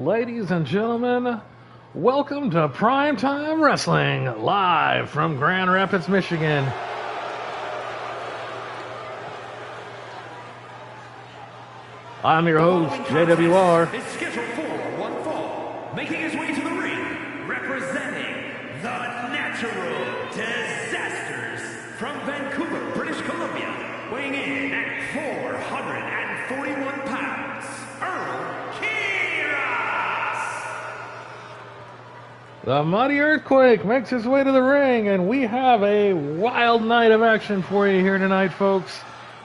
Ladies and gentlemen, welcome to Primetime Wrestling, live from Grand Rapids, Michigan. I'm your host, JWR. Is scheduled for one fall, making his way to the ring, representing the Natural Disasters from Vancouver, British Columbia, weighing in at 441 pounds, Earl Kiras. The Mighty Earthquake makes his way to the ring, and we have a wild night of action for you here tonight, folks.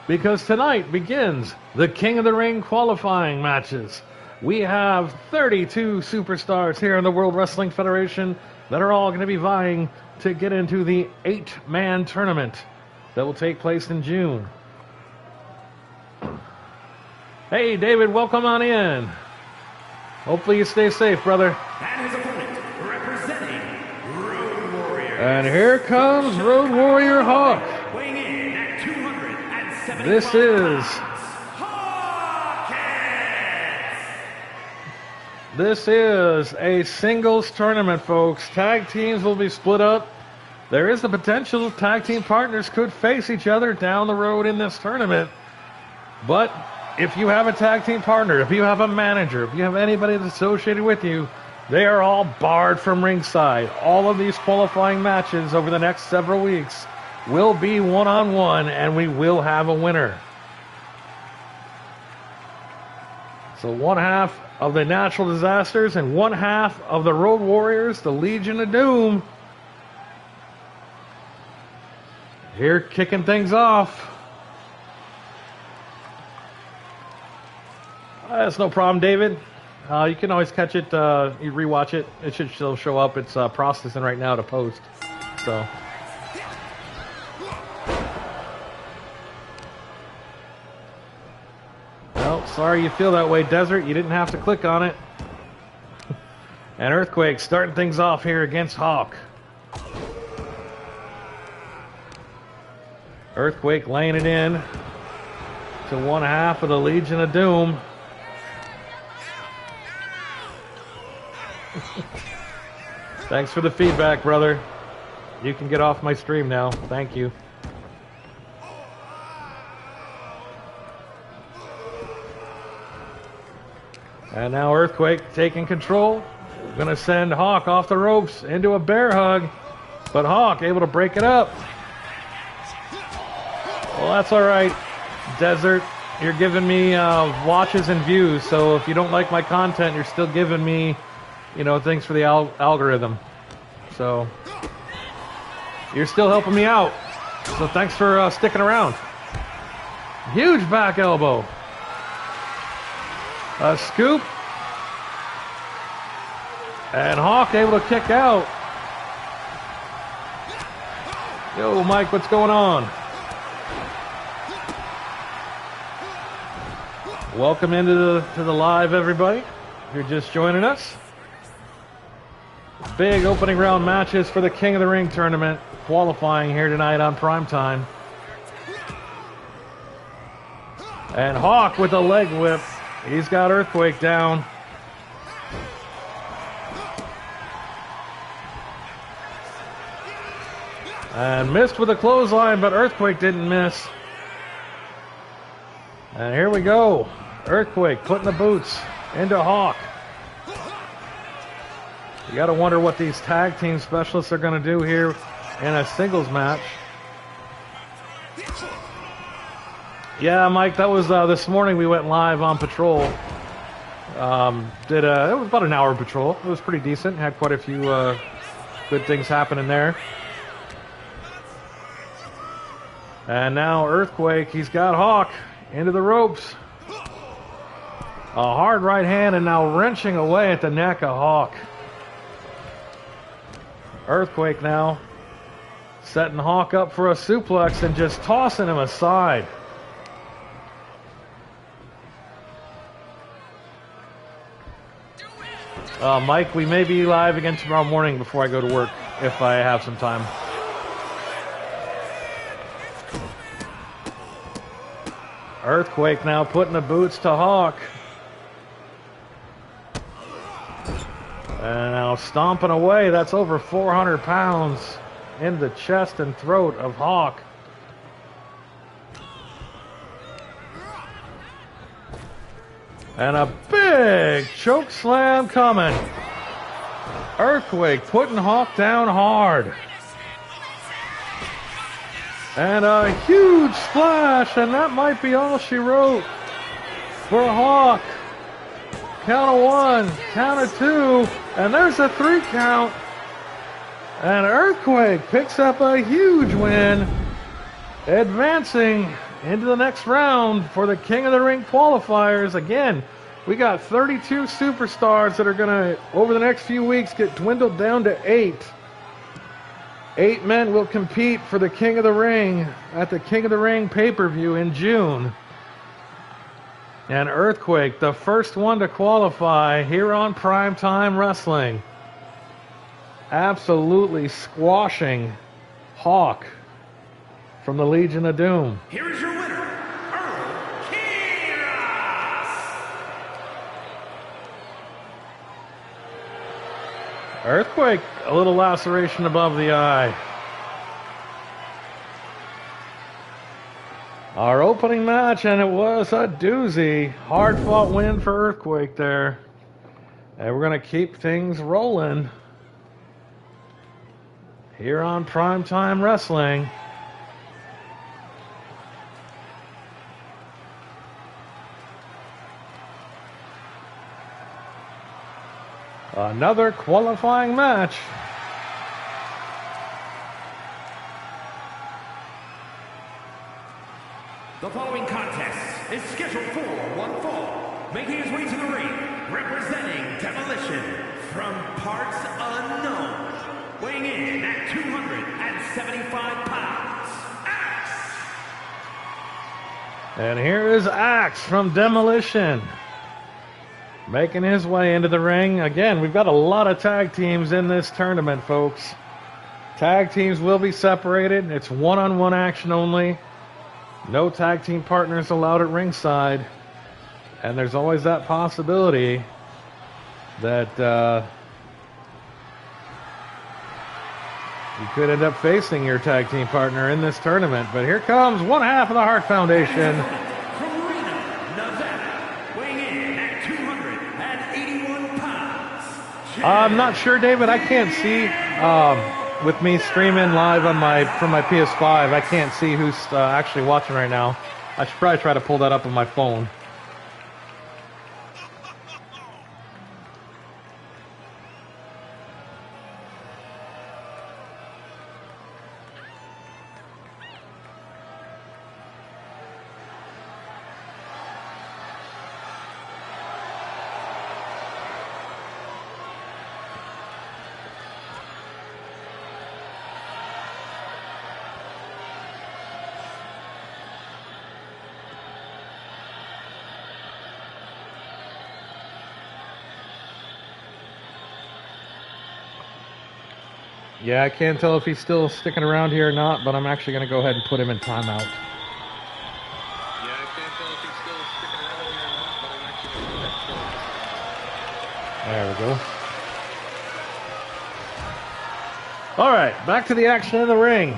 Because tonight begins the King of the Ring qualifying matches. We have 32 superstars here in the World Wrestling Federation that are all going to be vying to get into the 8-man tournament that will take place in June. Hey, David, welcome on in. Hopefully you stay safe, brother. And his opponent, representing Road Warrior. And here comes Road Warrior Hawk. Weighing in at 275 This is... This is a singles tournament, folks. Tag teams will be split up. There is the potential tag team partners could face each other down the road in this tournament. But if you have a tag team partner, if you have a manager, if you have anybody that's associated with you, they are all barred from ringside. All of these qualifying matches over the next several weeks will be one-on-one, and we will have a winner. So one half of the Natural Disasters and one half of the Road Warriors, the Legion of Doom. Here kicking things off. That's no problem, David. You can always catch it, you rewatch it. It should still show up. It's processing right now to post. So. Well, sorry you feel that way, Desert. You didn't have to click on it. And Earthquake starting things off here against Hawk. Earthquake laying it in to one half of the Legion of Doom. Thanks for the feedback, brother. You can get off my stream now. Thank you. And now Earthquake taking control. Gonna send Hawk off the ropes into a bear hug. But Hawk able to break it up. Well, that's all right, Desert. You're giving me watches and views, so if you don't like my content, you're still giving me, you know, things for the algorithm. So you're still helping me out. So thanks for sticking around. Huge back elbow. A scoop. And Hawk able to kick out. Yo, Mike, what's going on? Welcome into the live, everybody. If you're just joining us. Big opening round matches for the King of the Ring tournament qualifying here tonight on Primetime. And Hawk with a leg whip. He's got Earthquake down. And missed with a clothesline, but Earthquake didn't miss. And here we go. Earthquake putting the boots into Hawk. You got to wonder what these tag team specialists are going to do here in a singles match. Yeah, Mike, that was this morning we went live on Patrol. It was about an hour Patrol. It was pretty decent. Had quite a few good things happening there. And now Earthquake, he's got Hawk into the ropes. A hard right hand and now wrenching away at the neck of Hawk. Earthquake now setting Hawk up for a suplex and just tossing him aside. Mike, we may be live again tomorrow morning before I go to work, if I have some time. Earthquake now putting the boots to Hawk. And now stomping away, that's over 400 pounds in the chest and throat of Hawk. And a big choke slam coming. Earthquake putting Hawk down hard. And a huge splash, and that might be all she wrote for Hawk. Count of 1, count of 2, and there's a 3 count. And Earthquake picks up a huge win, advancing into the next round for the King of the Ring qualifiers. Again, we got 32 superstars that are going to, over the next few weeks, get dwindled down to 8. 8 men will compete for the King of the Ring at the King of the Ring pay-per-view in June. And Earthquake, the first one to qualify here on Primetime Wrestling. Absolutely squashing Hawk from the Legion of Doom. Here is your winner, Earthquake, a little laceration above the eye. Our opening match, and it was a doozy. Hard-fought win for Earthquake there. And we're going to keep things rolling here on Primetime Wrestling. Another qualifying match. The following contest is scheduled for one fall. Making his way to the ring, representing Demolition from parts unknown. Weighing in at 275 pounds, Axe! And here is Axe from Demolition, making his way into the ring. Again, we've got a lot of tag teams in this tournament, folks. Tag teams will be separated. It's one-on-one action only. No tag team partners allowed at ringside. And there's always that possibility that you could end up facing your tag team partner in this tournament. But here comes one half of the Hart Foundation. I'm not sure, David. I can't see with me streaming live on from my PS5. I can't see who's actually watching right now. I should probably try to pull that up on my phone. Yeah, I can't tell if he's still sticking around here or not, but I'm actually going to go ahead and put him in timeout. Yeah, I can't tell if he's still sticking around here or not, but I'm actually going to go ahead and There we go. All right, back to the action in the ring.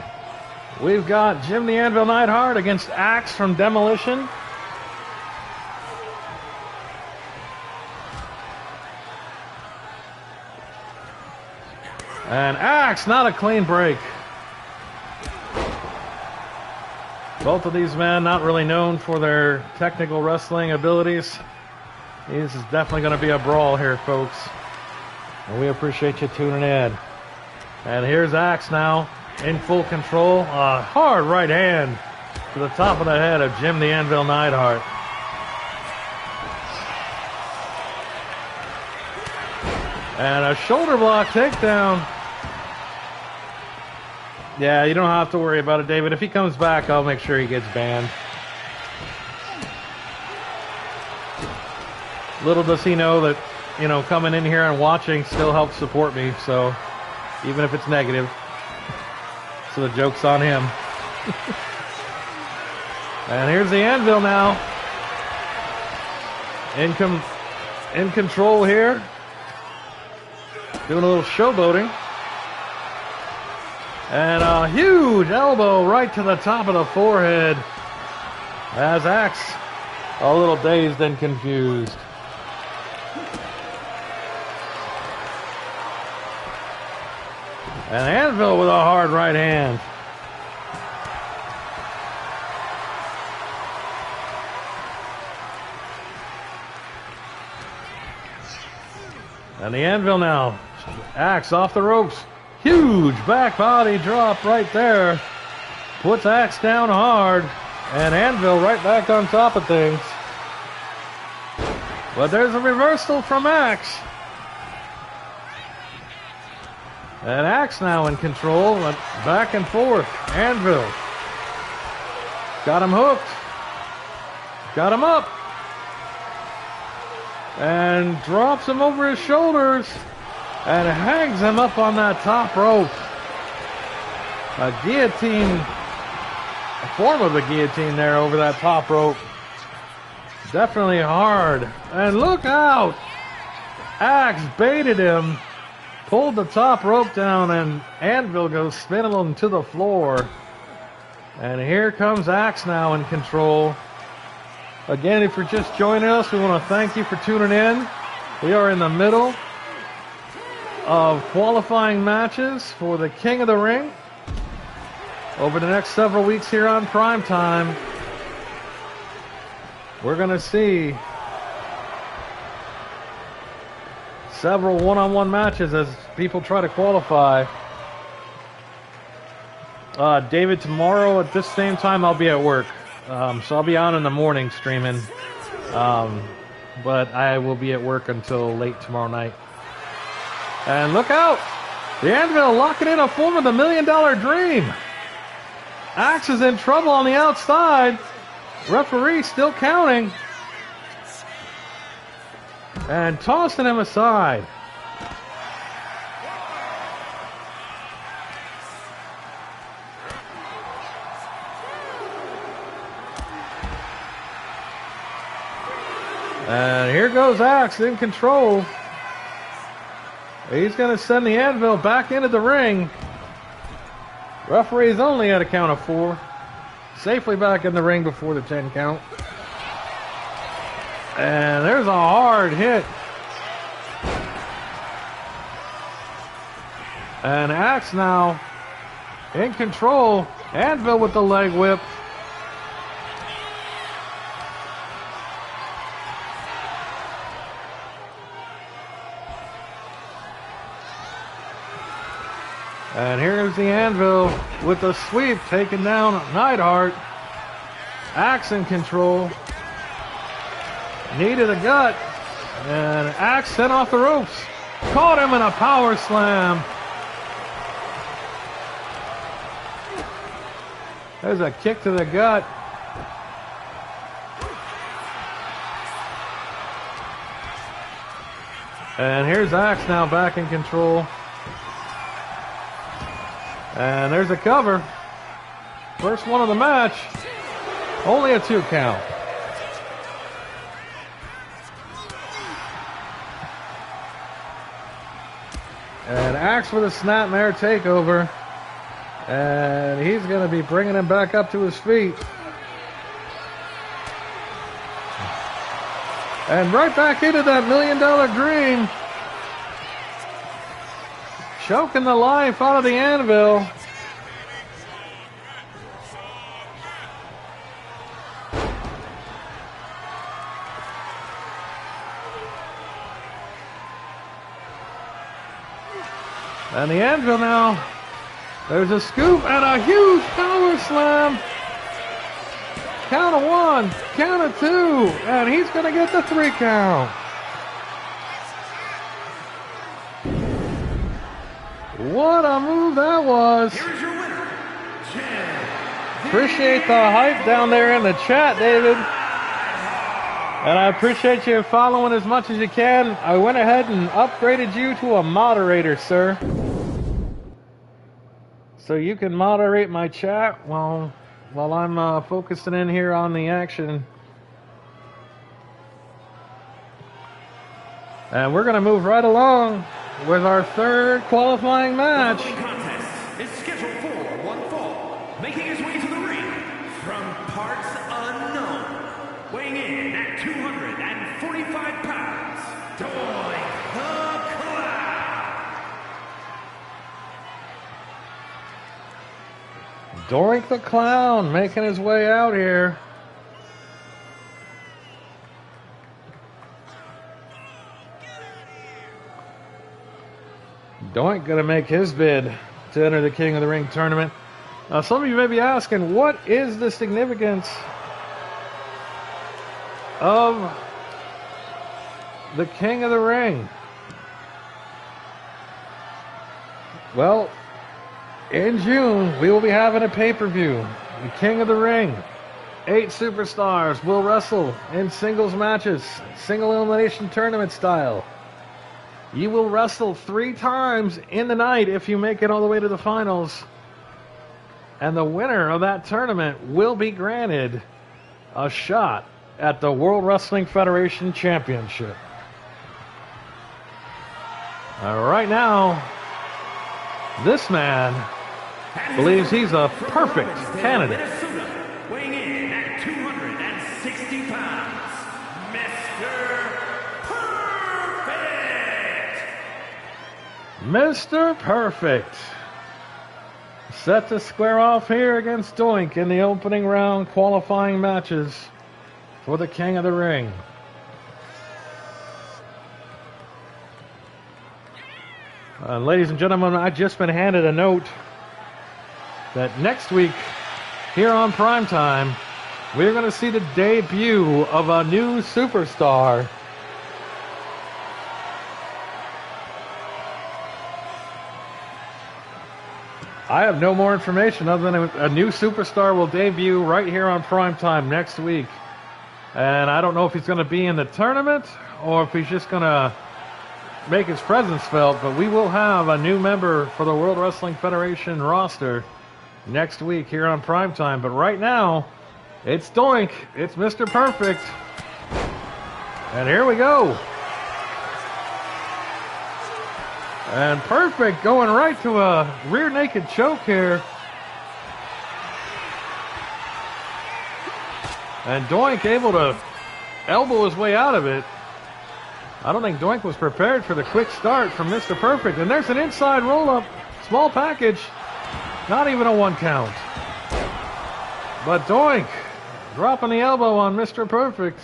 We've got Jim the Anvil Neidhart against Axe from Demolition. And Axe, not a clean break. Both of these men not really known for their technical wrestling abilities. This is definitely going to be a brawl here, folks. And we appreciate you tuning in. And here's Axe now in full control. A hard right hand to the top of the head of Jim the Anvil Neidhart. And a shoulder block takedown. Yeah, you don't have to worry about it, David. If he comes back, I'll make sure he gets banned. Little does he know that, you know, coming in here and watching still helps support me, so even if it's negative. So the joke's on him. And here's the Anvil now. In control here. doing a little showboating. And a huge elbow right to the top of the forehead as Axe a little dazed and confused. And Anvil with a hard right hand. And the Anvil now. Axe off the ropes. Huge back body drop right there. Puts Axe down hard. And Anvil right back on top of things. But there's a reversal from Axe. And Axe now in control. Back and forth. Anvil. Got him hooked. Got him up. And drops him over his shoulders and hangs him up on that top rope. A guillotine, a form of a guillotine there over that top rope. Definitely hard. And look out! Axe baited him, pulled the top rope down, and Anvil goes spinning him to the floor. And here comes Axe now in control. Again, if you're just joining us, we want to thank you for tuning in. We are in the middle of qualifying matches for the King of the Ring over the next several weeks here on Primetime. We're going to see several one-on-one matches as people try to qualify. David, tomorrow at this same time I'll be at work. So I'll be on in the morning streaming, but I will be at work until late tomorrow night. And look out! The Anvil locking in a form of the $1 Million Dream. Axe is in trouble on the outside. Referee still counting. And tossing him aside. And here goes Axe in control. He's going to send the Anvil back into the ring. Referee's only at a count of 4. Safely back in the ring before the 10 count. And there's a hard hit. And Axe now in control. Anvil with the leg whip. And here's the Anvil with the sweep, taking down Neidhart. Axe in control. Knee to the gut. And Axe sent off the ropes. Caught him in a power slam. There's a kick to the gut. And here's Axe now back in control. And there's a cover. First one of the match. Only a 2 count. And Axe with a snapmare takeover. And he's going to be bringing him back up to his feet. And right back into that $1 Million Dream. Choking the life out of the Anvil. And the Anvil now. There's a scoop and a huge power slam. Count of 1, count of 2, and he's going to get the 3 count. What a move that was. Here's your winner, Appreciate the hype down there in the chat, David. And I appreciate you following as much as you can. I went ahead and upgraded you to a moderator, sir. So you can moderate my chat while I'm focusing in here on the action. And we're going to move right along with our third qualifying match. The following contest is scheduled for one fall, making his way to the ring from parts unknown, weighing in at 245 pounds, Doink the Clown. Doink the Clown making his way out here. Doink going to make his bid to enter the King of the Ring tournament. Now, some of you may be asking, what is the significance of the King of the Ring? Well, in June, we will be having a pay-per-view, the King of the Ring. 8 superstars will wrestle in singles matches, single elimination tournament style. You will wrestle 3 times in the night if you make it all the way to the finals. And the winner of that tournament will be granted a shot at the World Wrestling Federation Championship. Right now, this man believes he's a perfect candidate. Weighing in at 260 pounds, Mr. Mr. Perfect. Perfect. Set to square off here against Doink in the opening round qualifying matches for the King of the Ring. Ladies and gentlemen, I've just been handed a note that next week here on Primetime, we're going to see the debut of a new superstar. I have no more information other than a new superstar will debut right here on Primetime next week. And I don't know if he's going to be in the tournament or if he's just going to make his presence felt, but we will have a new member for the World Wrestling Federation roster next week here on Primetime. But right now, it's Doink. It's Mr. Perfect. And here we go. And Perfect going right to a rear naked choke here. And Doink able to elbow his way out of it. I don't think Doink was prepared for the quick start from Mr. Perfect. And there's an inside roll-up, small package. Not even a 1 count. But Doink dropping the elbow on Mr. Perfect.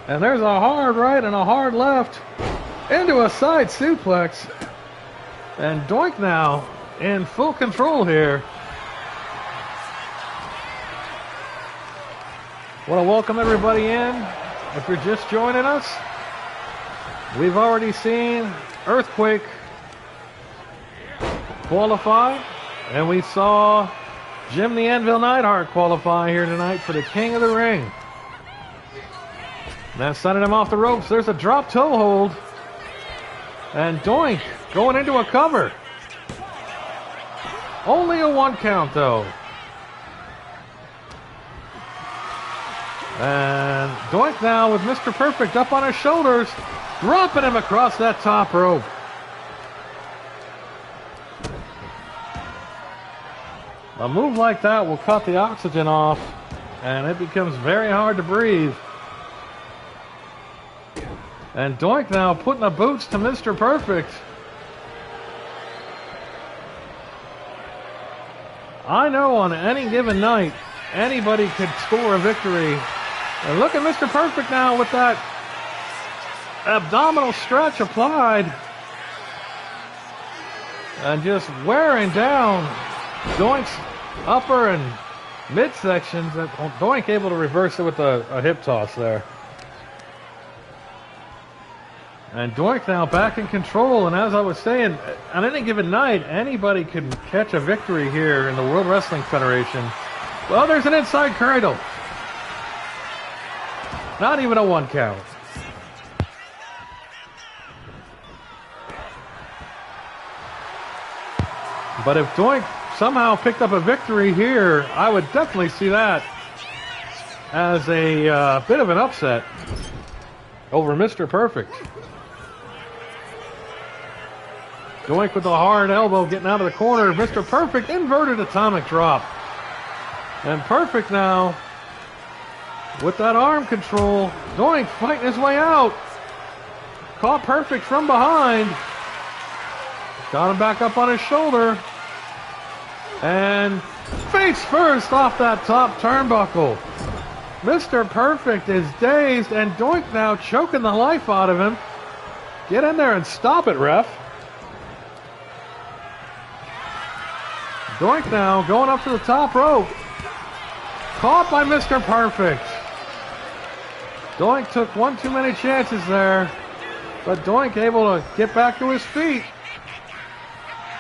And there's a hard right and a hard left into a side suplex. And Doink now in full control here. Want to welcome everybody in. If you're just joining us, we've already seen Earthquake qualify. And we saw Jim the Anvil Neidhart qualify here tonight for the King of the Ring. Now sending him off the ropes. There's a drop toe hold. And Doink going into a cover. Only a 1 count though. And Doink now with Mr. Perfect up on his shoulders, dropping him across that top rope. A move like that will cut the oxygen off, and it becomes very hard to breathe. And Doink now putting the boots to Mr. Perfect. I know on any given night, anybody could score a victory. And look at Mr. Perfect now with that abdominal stretch applied. And just wearing down Doink's upper and midsections. Doink able to reverse it with a hip toss there. And Doink now back in control. And as I was saying, on any given night, anybody can catch a victory here in the World Wrestling Federation. Well, there's an inside cradle. Not even a 1 count. But if Doink somehow picked up a victory here, I would definitely see that as a bit of an upset. over Mr. Perfect. Doink with the hard elbow getting out of the corner. Mr. Perfect inverted atomic drop. And Perfect now with that arm control. Doink fighting his way out. Caught Perfect from behind. Got him back up on his shoulder. And face first off that top turnbuckle. Mr. Perfect is dazed, and Doink now choking the life out of him. Get in there and stop it, ref. Doink now going up to the top rope. Caught by Mr. Perfect. Doink took one too many chances there, but Doink able to get back to his feet.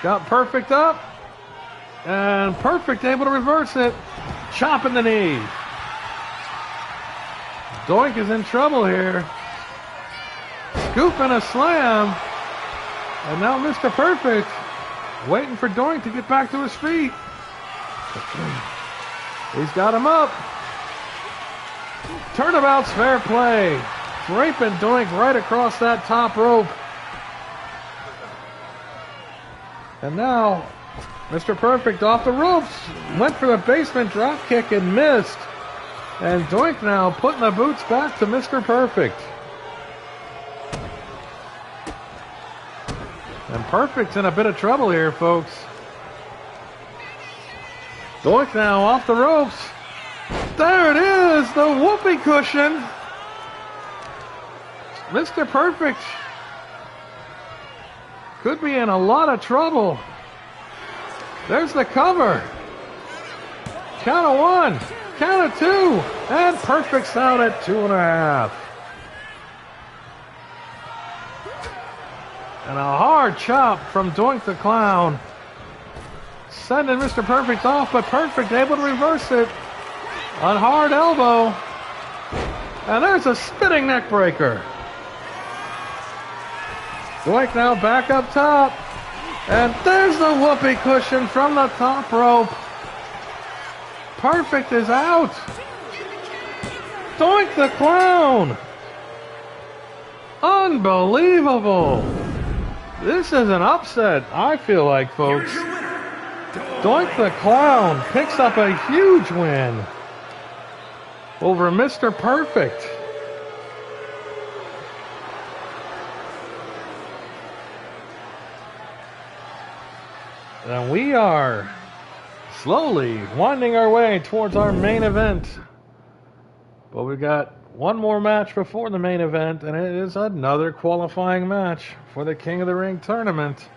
Got Perfect up, and Perfect able to reverse it. Chopping the knee. Doink is in trouble here. Scoop and a slam. And now Mr. Perfect waiting for Doink to get back to his feet. He's got him up. Turnabout's fair play. Draping Doink right across that top rope. And now Mr. Perfect off the ropes. Went for the basement drop kick and missed. And Doink now putting the boots back to Mr. Perfect. And Perfect's in a bit of trouble here, folks. Doink now off the ropes. There it is, the whoopee cushion. Mr. Perfect could be in a lot of trouble. There's the cover. Count of one. Count of two, and Perfect's out at 2.5. And a hard chop from Doink the Clown. Sending Mr. Perfect off, but Perfect able to reverse it. On hard elbow. And there's a spinning neck breaker. Doink now back up top. And there's the whoopee cushion from the top rope. Perfect is out. Doink the Clown. Unbelievable. This is an upset, I feel like, folks. Doink the Clown picks up a huge win over Mr. Perfect. And we are slowly winding our way towards our main event. But we've got one more match before the main event, and it is another qualifying match for the King of the Ring tournament.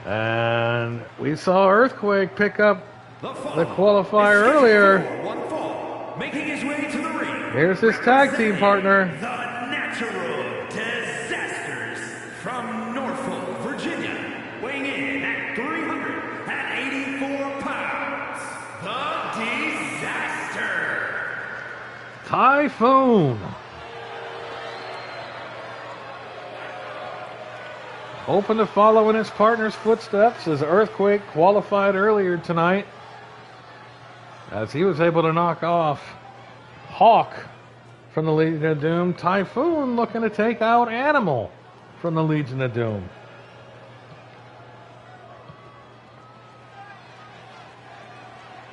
And we saw Earthquake pick up the qualifier earlier. Making his way to the ring. Here's his tag team partner. The Natural Disasters from Norfolk, Virginia, weighing in at 384 pounds. The Disaster. Typhoon. Hoping to follow in his partner's footsteps as Earthquake qualified earlier tonight, as he was able to knock off Hawk from the Legion of Doom. Typhoon looking to take out Animal from the Legion of Doom.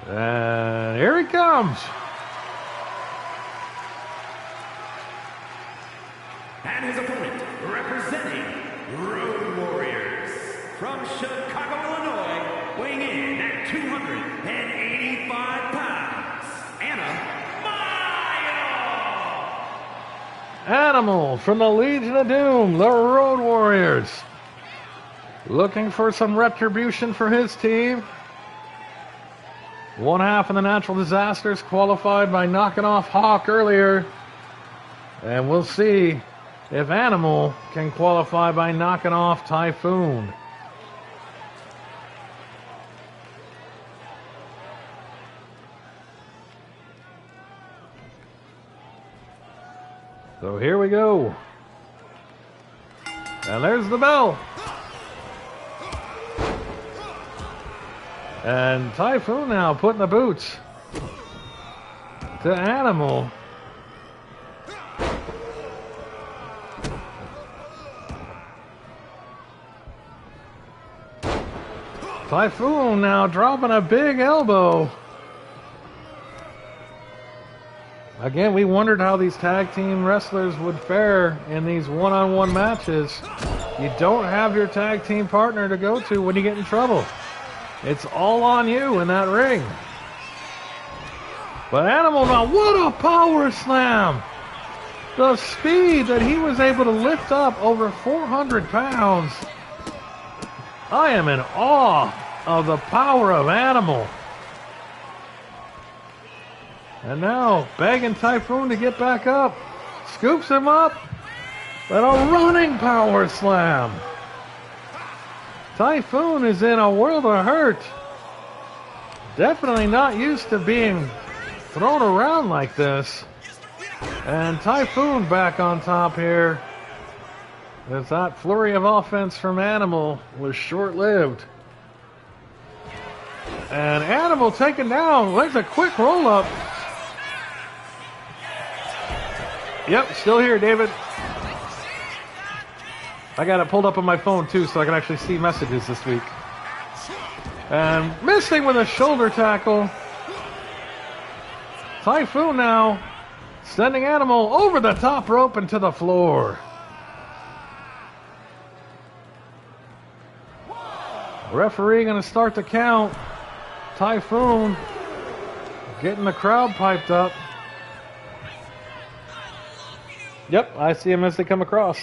And here he comes. And his opponent, representing Road Warriors from Chicago, Illinois, weighing in at 285 pounds, Anna Mayo. Animal from the Legion of Doom, the Road Warriors. Looking for some retribution for his team. One half of the Natural Disasters qualified by knocking off Hawk earlier. And we'll see if Animal can qualify by knocking off Typhoon. So here we go. And there's the bell. And Typhoon now putting the boots to Animal. Typhoon now dropping a big elbow. Again, we wondered how these tag team wrestlers would fare in these one-on-one matches. You don't have your tag team partner to go to when you get in trouble. It's all on you in that ring. But Animal now, what a power slam! The speed that he was able to lift up over 400 pounds. I am in awe of the power of Animal. And now begging Typhoon to get back up. Scoops him up. And a running power slam. Typhoon is in a world of hurt. Definitely not used to being thrown around like this. And Typhoon back on top here. As that flurry of offense from Animal was short-lived. And Animal taken down. There's a quick roll-up. Yep, still here, David. I got it pulled up on my phone, too, so I can actually see messages this week. And missing with a shoulder tackle. Typhoon now sending Animal over the top rope and to the floor. Referee going to start the count. Typhoon getting the crowd piped up. Yep, I see him as they come across.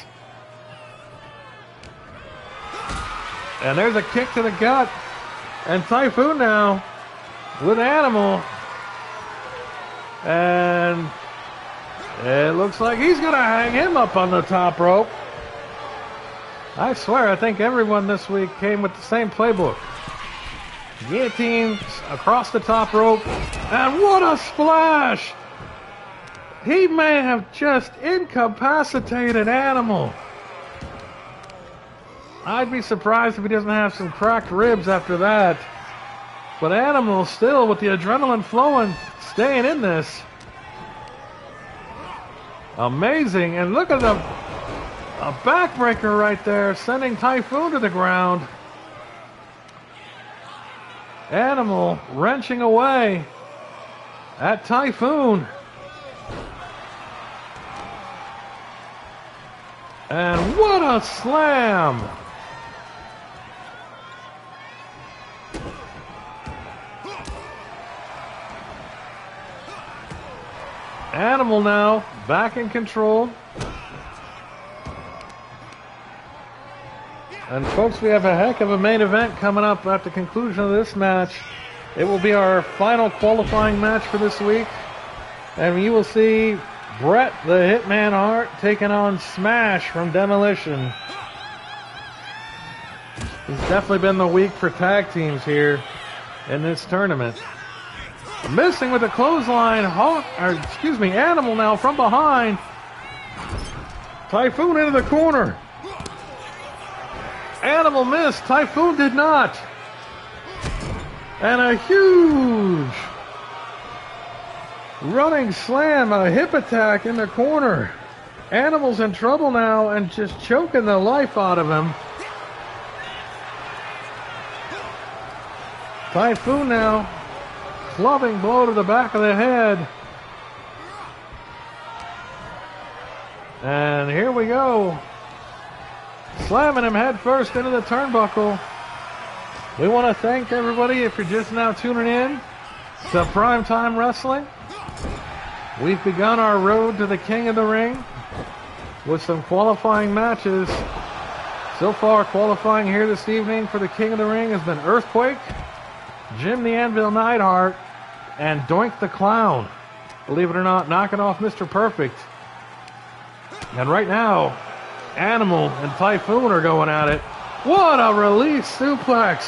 And there's a kick to the gut. And Typhoon now with Animal. And it looks like he's going to hang him up on the top rope. I swear, I think everyone this week came with the same playbook. Guillotine across the top rope. And what a splash! He may have just incapacitated Animal. I'd be surprised if he doesn't have some cracked ribs after that. But Animal still, with the adrenaline flowing, staying in this. Amazing. And look at a backbreaker right there, sending Typhoon to the ground. Animal wrenching away at Typhoon. And what a slam! Animal now back in control. And folks, we have a heck of a main event coming up at the conclusion of this match. It will be our final qualifying match for this week. And you will see Bret the Hitman Hart taking on Smash from Demolition. It's definitely been the week for tag teams here in this tournament. Missing with a clothesline, Animal now from behind. Typhoon into the corner. Animal missed, Typhoon did not. And a huge running slam, a hip attack in the corner. Animal's in trouble now and just choking the life out of him. Typhoon now, clubbing blow to the back of the head. And here we go. Slamming him head first into the turnbuckle. We want to thank everybody if you're just now tuning in to Primetime Wrestling. We've begun our road to the King of the Ring with some qualifying matches. So far, qualifying here this evening for the King of the Ring has been Earthquake, Jim the Anvil Neidhart, and Doink the Clown. Believe it or not, knocking off Mr. Perfect. And right now, Animal and Typhoon are going at it. What a release suplex!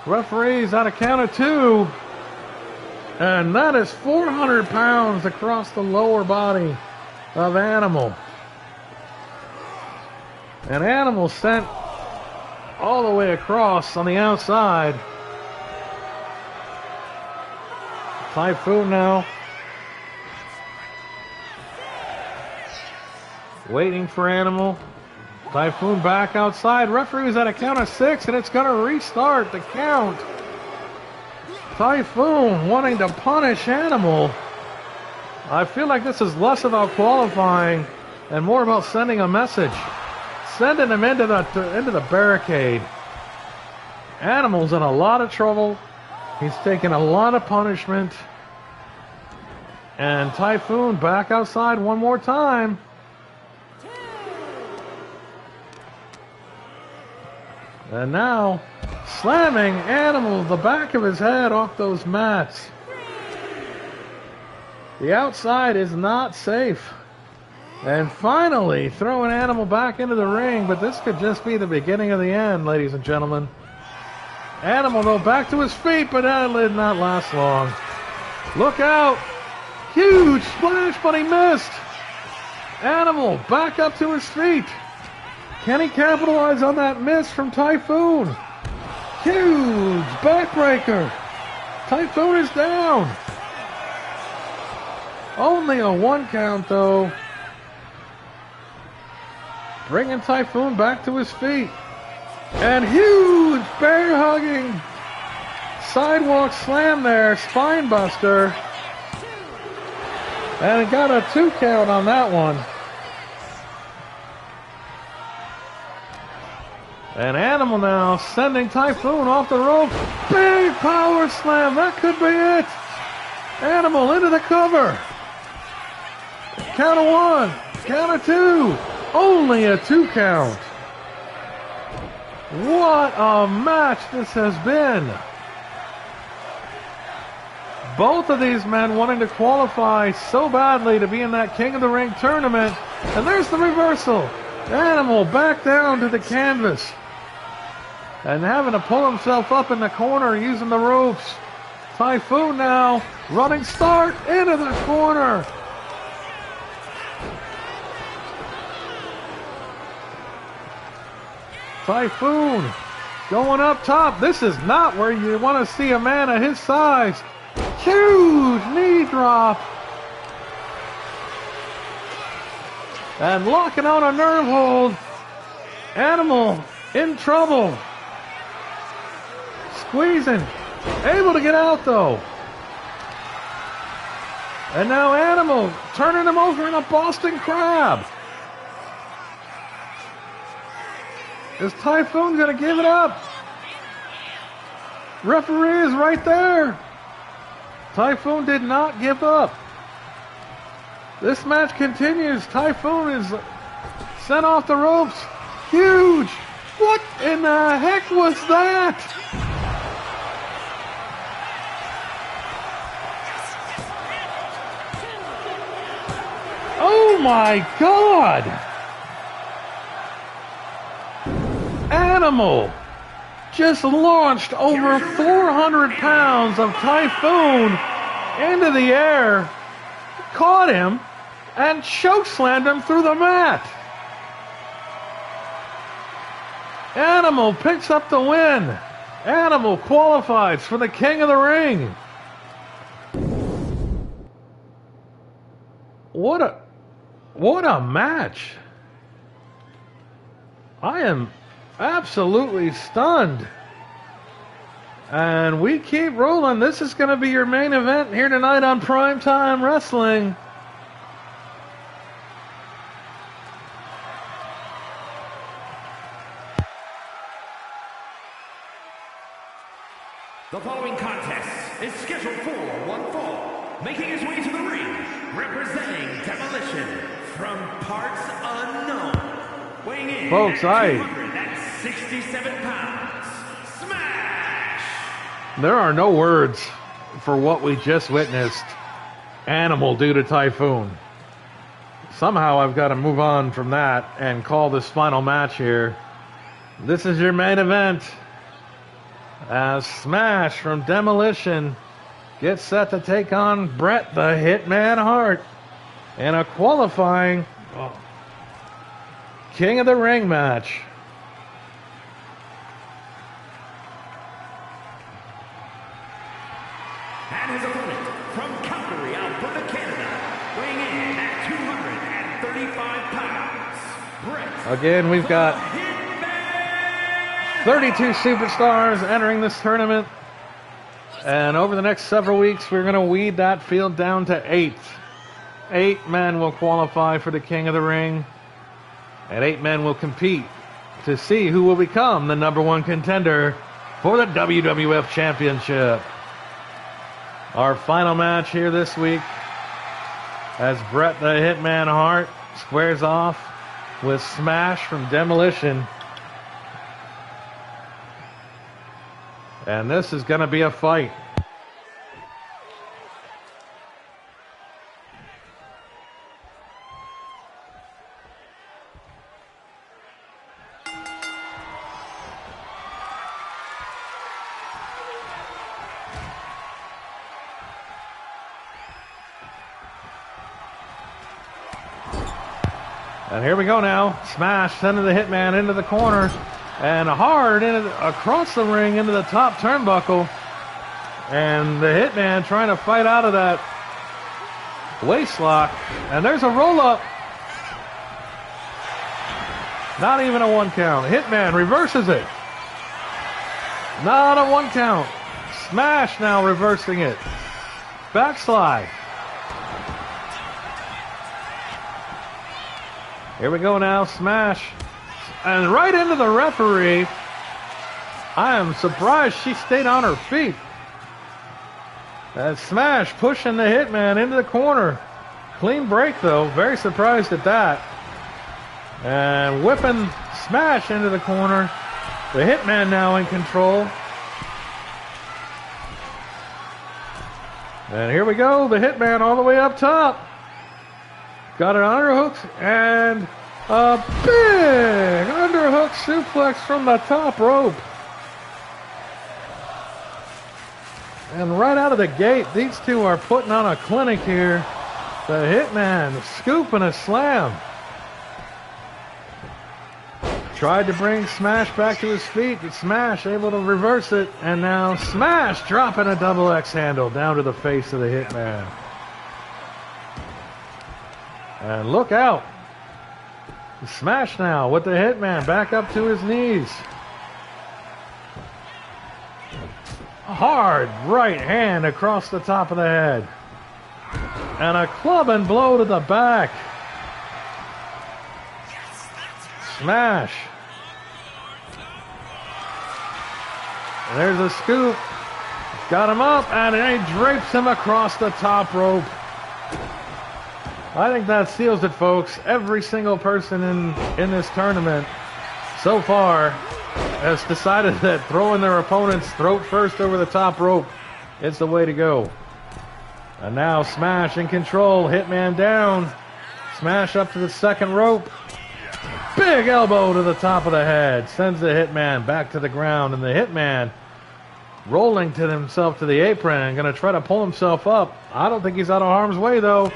Referees on a count of 2. And that is 400 pounds across the lower body of Animal. And Animal sent all the way across on the outside. Typhoon now. Waiting for Animal. Typhoon back outside. Referee's at a count of 6, and it's going to restart the count. Typhoon wanting to punish Animal. I feel like this is less about qualifying and more about sending a message. Sending him into the barricade. Animal's in a lot of trouble. He's taking a lot of punishment. And Typhoon back outside one more time. And now slamming Animal the back of his head off those mats. The outside is not safe. And finally throwing Animal back into the ring, but this could just be the beginning of the end, ladies and gentlemen. Animal, though, back to his feet, but that did not last long. Look out! Huge splash, but he missed. Animal back up to his feet. Can he capitalize on that miss from Typhoon? Huge backbreaker. Typhoon is down. Only a 1 count, though. Bringing Typhoon back to his feet. And huge bear hugging. Sidewalk slam there. Spine buster. And it got a 2 count on that one. And Animal now sending Typhoon off the rope. Big power slam. That could be it. Animal into the cover. Count of 1. Count of 2. Only a 2 count. What a match this has been. Both of these men wanting to qualify so badly to be in that King of the Ring tournament. And there's the reversal. Animal back down to the canvas. And having to pull himself up in the corner using the ropes. Typhoon now running start into the corner. Typhoon going up top. This is not where you want to see a man of his size. Huge knee drop. And locking on a nerve hold. Animal in trouble. Squeezing. Able to get out, though. And now Animal turning him over in a Boston Crab. Is Typhoon going to give it up? Referee is right there. Typhoon did not give up. This match continues. Typhoon is sent off the ropes. Huge. What in the heck was that? Oh my God. Animal just launched over 400 pounds of Typhoon into the air, caught him, and chokeslammed him through the mat. Animal picks up the win. Animal qualifies for the King of the Ring. What a match. I am absolutely stunned. And we keep rolling. This is going to be your main event here tonight on Primetime Wrestling. The following contest is scheduled for one fall. Making his way to the ring, representing Demolition from parts unknown. Weighing in Folks, at 267 pounds, Smash! There are no words for what we just witnessed Animal do to Typhoon. Somehow I've got to move on from that and call this final match here. This is your main event as Smash from Demolition gets set to take on Bret the Hitman Hart in a qualifying King of the Ring match. And his opponent Again, we've got 32 superstars entering this tournament. And over the next several weeks, we're going to weed that field down to 8. 8 men will qualify for the King of the Ring. And 8 men will compete to see who will become the #1 contender for the WWF Championship. Our final match here this week, as Bret the Hitman Hart squares off with Smash from Demolition. And this is going to be a fight. And here we go now. Smash sending the Hitman into the corner. And hard across the ring into the top turnbuckle. And the Hitman trying to fight out of that waist lock. And there's a roll-up. Not even a 1 count. Hitman reverses it. Not a 1 count. Smash now reversing it. Backslide. Here we go now. Smash. And right into the referee. I am surprised she stayed on her feet. And Smash pushing the Hitman into the corner. Clean break though. Very surprised at that. And whipping Smash into the corner. The Hitman now in control. And here we go. The Hitman all the way up top. Got an underhook and a big underhook suplex from the top rope. And right out of the gate, these two are putting on a clinic here. The Hitman scoop and a slam. Tried to bring Smash back to his feet, but Smash able to reverse it. And now Smash dropping a double X handle down to the face of the Hitman. And look out. Smash now with the Hitman back up to his knees. Hard right hand across the top of the head. And a clubbing blow to the back. Smash. And there's a scoop. Got him up and he drapes him across the top rope. I think that seals it, folks. Every single person in this tournament so far has decided that throwing their opponent's throat first over the top rope is the way to go. And now Smash in control. Hitman down. Smash up to the second rope. Big elbow to the top of the head. Sends the Hitman back to the ground. And the Hitman rolling to himself to the apron and going to try to pull himself up. I don't think he's out of harm's way, though.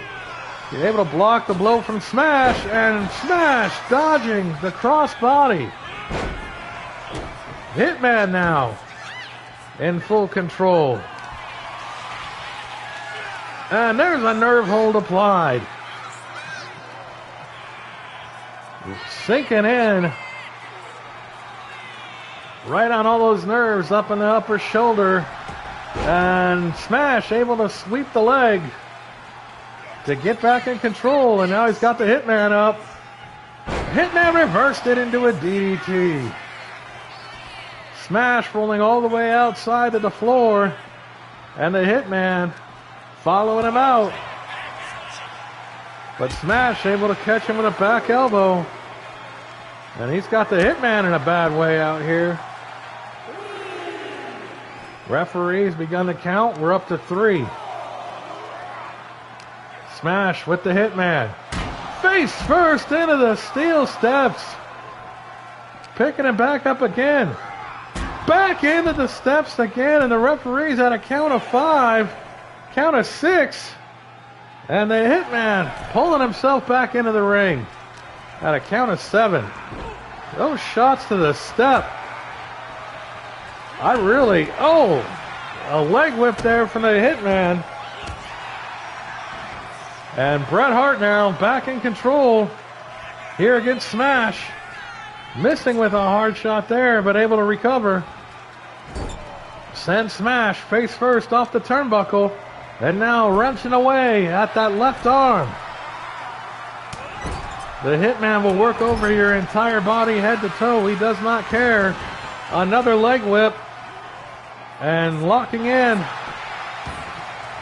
He's able to block the blow from Smash, and Smash dodging the crossbody. Hitman now in full control. And there's a nerve hold applied. Sinking in. Right on all those nerves up in the upper shoulder. And Smash able to sweep the leg to get back in control, and now he's got the Hitman up. Hitman reversed it into a DDT. Smash rolling all the way outside to the floor, and the Hitman following him out. But Smash able to catch him with a back elbow, and he's got the Hitman in a bad way out here. Referee's begun to count. We're up to 3. Smash with the Hitman. Face first into the steel steps. Picking it back up again. Back into the steps again, and the referee's at a count of 5. Count of 6. And the Hitman pulling himself back into the ring at a count of 7. Those shots to the step. A leg whip there from the Hitman. And Bret Hart now back in control. here against Smash. Missing with a hard shot there, but able to recover. Sends Smash face first off the turnbuckle. And now wrenching away at that left arm. The Hitman will work over your entire body, head to toe. He does not care. Another leg whip. And locking in.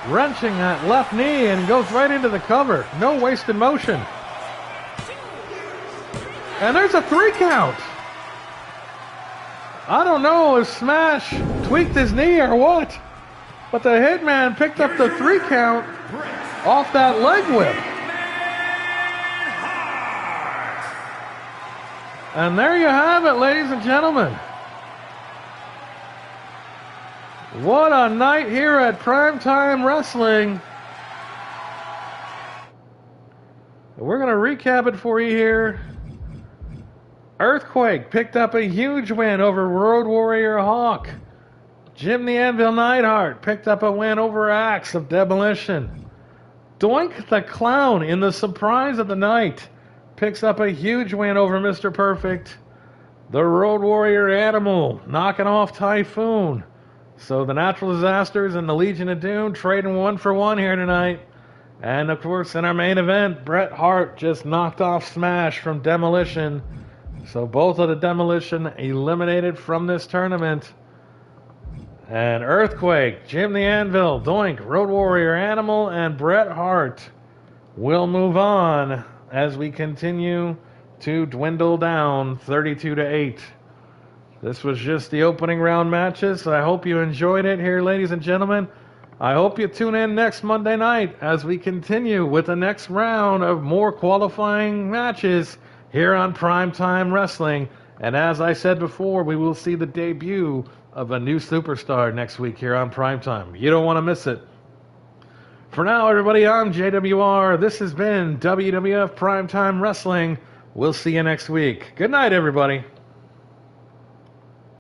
Wrenching that left knee and goes right into the cover. No wasted motion. And there's a 3 count. I don't know if Smash tweaked his knee or what, but the Hitman picked up the 3 count off that leg whip. And there you have it, ladies and gentlemen. What a night here at Primetime Wrestling. We're going to recap it for you here. Earthquake picked up a huge win over Road Warrior Hawk. Jim the Anvil Neidhart picked up a win over Axe of Demolition. Doink the Clown in the surprise of the night picks up a huge win over Mr. Perfect. The Road Warrior Animal knocking off Typhoon. So the Natural Disasters and the Legion of Doom trading 1 for 1 here tonight. And of course in our main event, Bret Hart just knocked off Smash from Demolition. So both of the Demolition eliminated from this tournament. And Earthquake, Jim the Anvil, Doink, Road Warrior Animal, and Bret Hart will move on as we continue to dwindle down 32-8. This was just the opening round matches. I hope you enjoyed it here, ladies and gentlemen. I hope you tune in next Monday night as we continue with the next round of more qualifying matches here on Primetime Wrestling. And as I said before, we will see the debut of a new superstar next week here on Primetime. You don't want to miss it. For now, everybody, I'm JWR. This has been WWF Primetime Wrestling. We'll see you next week. Good night, everybody.